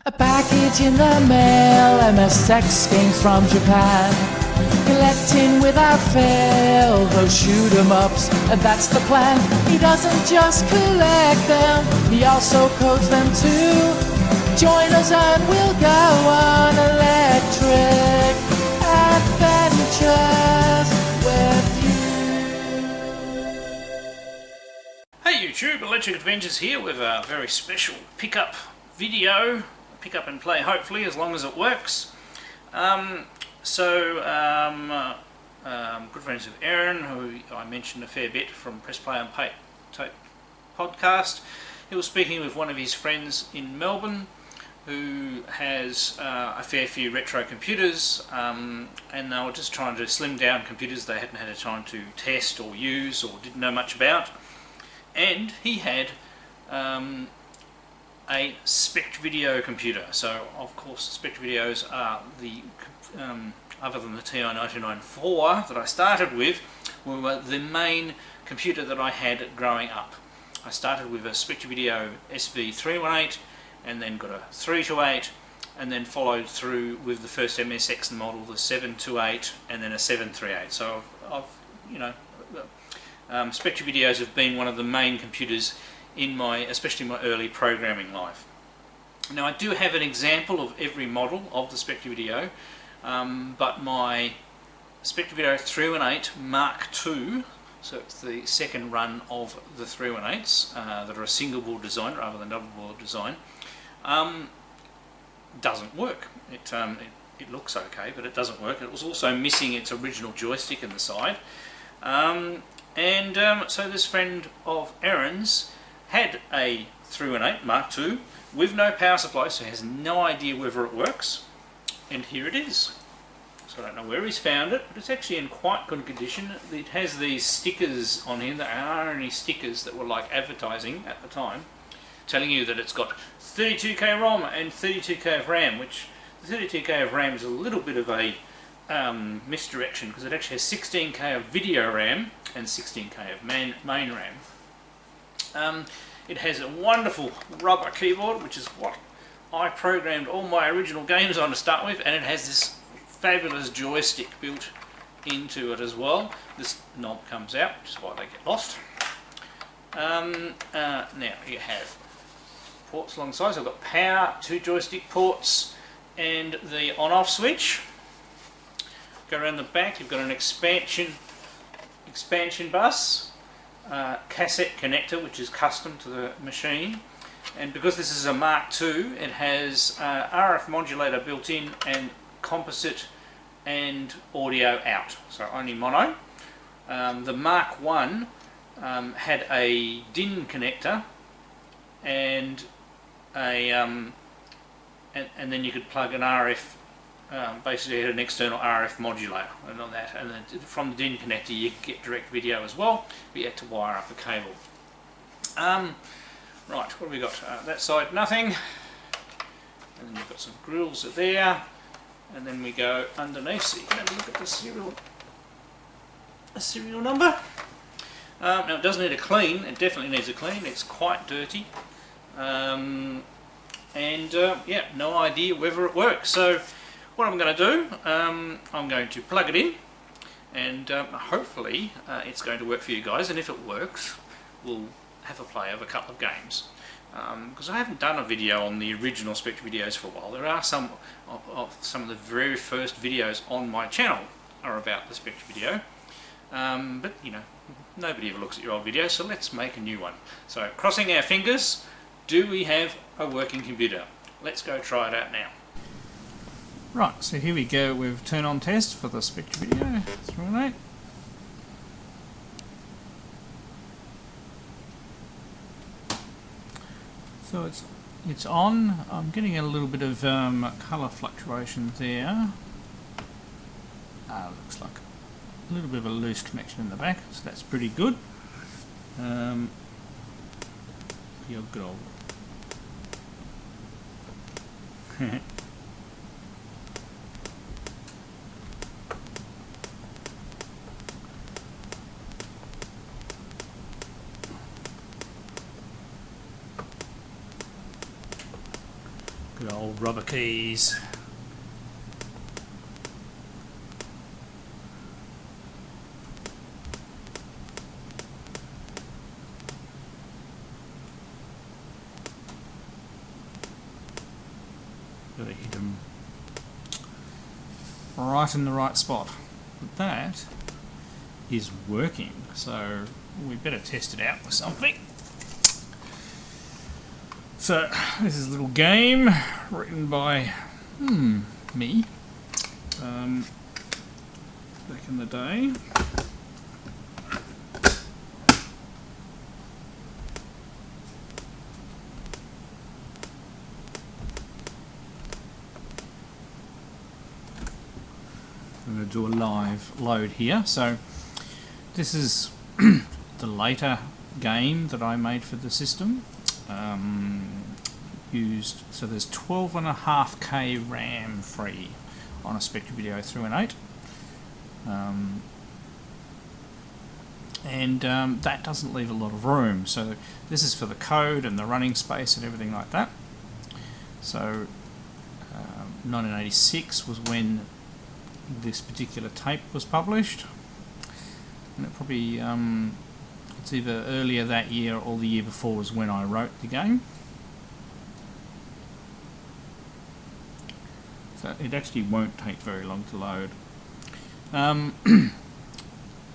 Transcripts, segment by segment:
A package in the mail, MSX games from Japan. Collecting without fail, those shoot 'em ups, and that's the plan. He doesn't just collect them, he also codes them too. Join us and we'll go on electric adventures with you. Hey YouTube, Electric Adventures here with a very special pickup video. Pick up and play, hopefully, as long as it works. Good friends of Aaron, who I mentioned a fair bit from Press Play and Tape podcast. He was speaking with one of his friends in Melbourne who has a fair few retro computers, and they were just trying to slim down computers they hadn't had a time to test or use or didn't know much about. And he had a Spectre Video computer. So of course Spectre Videos are the other than the TI-99/4 that I started with, were the main computer that I had growing up. I started with a Spectre Video SV318 and then got a 328 and then followed through with the first MSX model, the 728, and then a 738. So Spectre Videos have been one of the main computers in especially my early programming life. Now I do have an example of every model of the Spectre Video, but my Spectre Video 318 Mark II, so it's the second run of the 318s that are a single board design rather than double board design, doesn't work. It looks okay, but it doesn't work. It was also missing its original joystick in the side, so this friend of Aaron's had a 318 Mark II with no power supply, so he has no idea whether it works, and here it is. So I don't know where he's found it, but it's actually in quite good condition. It has these stickers on here, there are only stickers that were like advertising at the time, telling you that it's got 32k ROM and 32k of RAM, which the 32k of RAM is a little bit of a misdirection, because it actually has 16k of video RAM and 16k of main RAM. It has a wonderful rubber keyboard, which is what I programmed all my original games on to start with, and it has this fabulous joystick built into it as well. This knob comes out, which is why they get lost. Now you have ports alongside, so I've got power, 2 joystick ports, and the on-off switch. Go around the back, you've got an expansion bus. Cassette connector, which is custom to the machine, and because this is a Mark II, it has RF modulator built in and composite and audio out, so only mono. The Mark I had a DIN connector and and then you could plug an RF. Basically had an external RF modulator and on that, and then from the DIN connector you get direct video as well, but you had to wire up a cable. Right, what have we got? That side nothing, and then you've got some grills there, and then we go underneath so you can have a look at the serial number. Now it does need a clean, it definitely needs a clean, it's quite dirty, yeah, no idea whether it works. So what I'm going to do, I'm going to plug it in, and hopefully it's going to work for you guys, and if it works we'll have a play of a couple of games, because I haven't done a video on the original Spectre Videos for a while. There are some of the very first videos on my channel are about the Spectre Video, but you know, nobody ever looks at your old videos, so let's make a new one. So crossing our fingers, do we have a working computer? Let's go try it out now. Right, so here we go with turn on test for the Spectre Video 318. So it's on. I'm getting a little bit of colour fluctuation there. Looks like a little bit of a loose connection in the back, so that's pretty good. Your good old Good old rubber keys. Gotta hit them right in the right spot. But that is working, so we better test it out with something. So this is a little game written by me back in the day. I'm going to do a live load here. So this is the later game that I made for the system. So there's 12.5K RAM free on a Spectre Video 318. That doesn't leave a lot of room. So this is for the code and the running space and everything like that. So 1986 was when this particular tape was published, and it probably it's either earlier that year or the year before was when I wrote the game. So it actually won't take very long to load.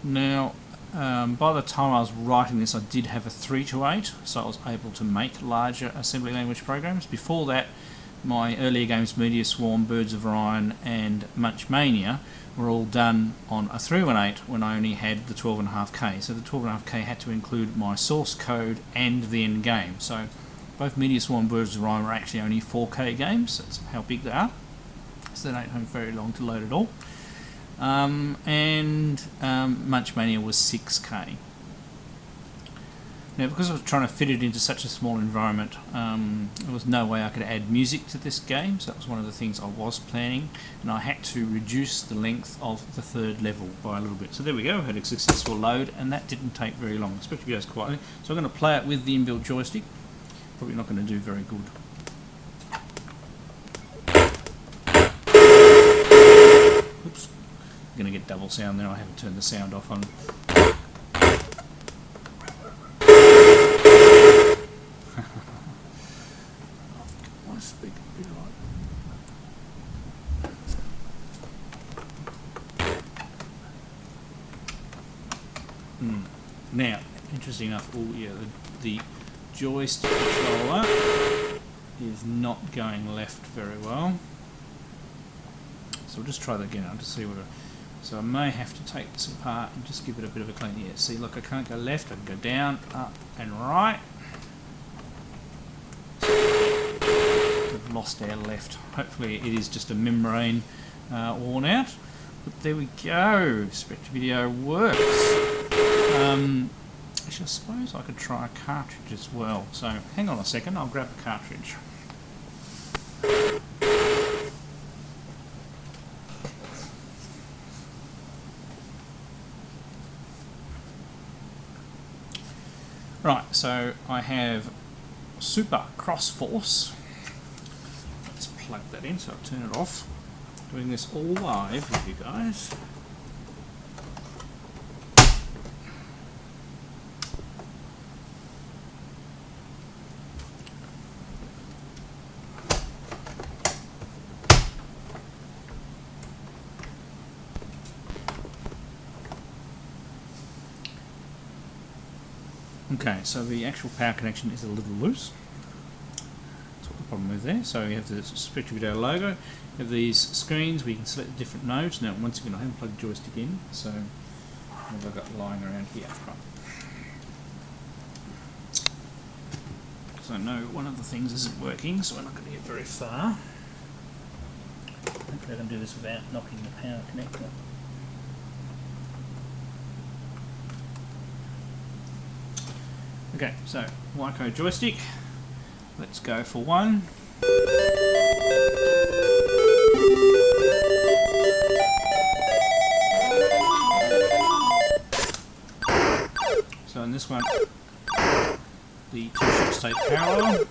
Now, by the time I was writing this, I did have a 328, so I was able to make larger assembly language programs. Before that, my earlier games, Meteor Swarm, Birds of Orion and Munchmania, were all done on a 318 when I only had the 12.5K. So the 12.5K had to include my source code and the end game. So both Meteor Swarm and Birds of Orion were actually only 4K games. That's how big they are. So they don't take very long to load at all. Munchmania was 6K. Now, because I was trying to fit it into such a small environment, there was no way I could add music to this game, so that was one of the things I was planning, and I had to reduce the length of the third level by a little bit. So there we go, I had a successful load, and that didn't take very long. The Spectre goes quietly, so I'm going to play it with the inbuilt joystick. Probably not going to do very good. Oops, I'm going to get double sound there. I haven't turned the sound off on. Now, interesting enough, the joystick controller is not going left very well. So we'll just try that again. I'll just see what. So I may have to take this apart and just give it a bit of a clean. Yeah, see, look, I can't go left. I can go down, up, and right. We've lost our left. Hopefully, it is just a membrane worn out. But there we go. Spectre Video works. Actually, I suppose I could try a cartridge as well. So hang on a second, I'll grab a cartridge. Right, so I have Super Cross Force. Let's plug that in, so I'll turn it off. Doing this all live with you guys. Okay, so the actual power connection is a little loose. That's what the problem is there. So you have the Spectre Video logo, you have these screens where you can select the different nodes. Now, once again, I haven't plugged the joystick in, so what have I got lying around here? Right. So no, one of the things isn't working, so we're not going to get very far. Hopefully I can do this without knocking the power connector. Okay, so Wyco joystick, let's go for one. So in this one, the two ships stay parallel.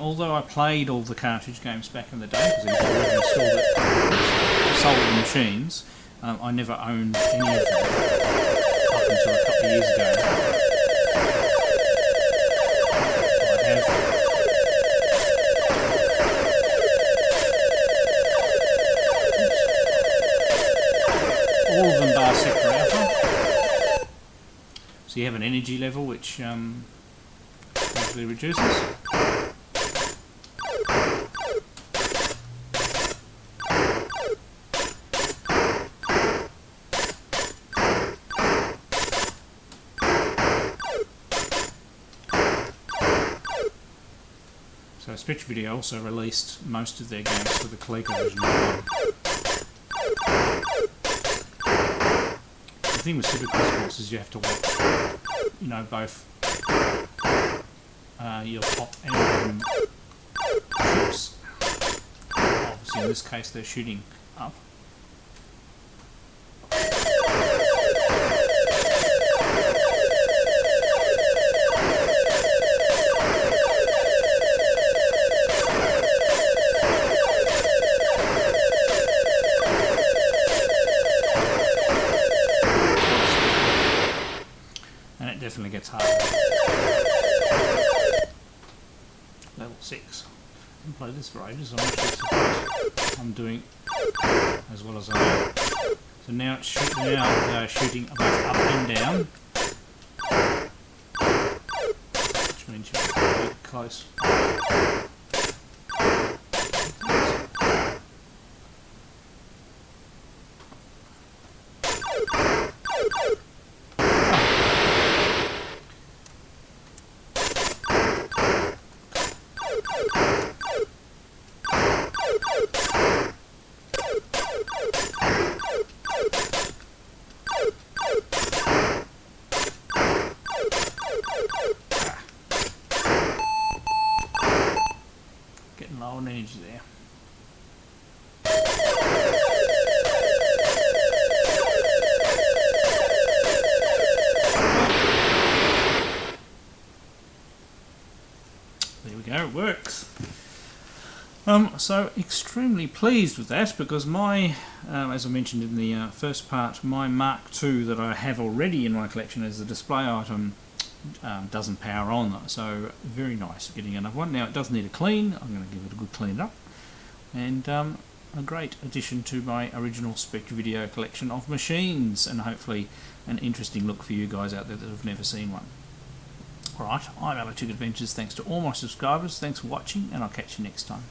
although I played all the cartridge games back in the day, because I already installed it, sold the machines, I never owned any of them up until a couple of years ago. I have all of them bar Sector Alpha. So you have an energy level which gradually reduces. So Spectre Video also released most of their games for the ColecoVision as well. The thing with Super Quest Force is you have to watch, you know, both your top and bottom ships. Obviously in this case they're shooting up. And it definitely gets harder. Level 6. I haven't played this for ages, I'm actually surprised I'm doing as well as I am. So now it's shooting both up and down, which means you have to be close. Getting low on energy there. There we go, it works. So extremely pleased with that, because my, as I mentioned in the first part, my Mark II that I have already in my collection as a display item doesn't power on, so very nice getting another one. Now it does need a clean, I'm going to give it a good clean up, and a great addition to my original Spectre Video collection of machines, and hopefully an interesting look for you guys out there that have never seen one. Alright, I'm Alec Adventures, thanks to all my subscribers, thanks for watching, and I'll catch you next time.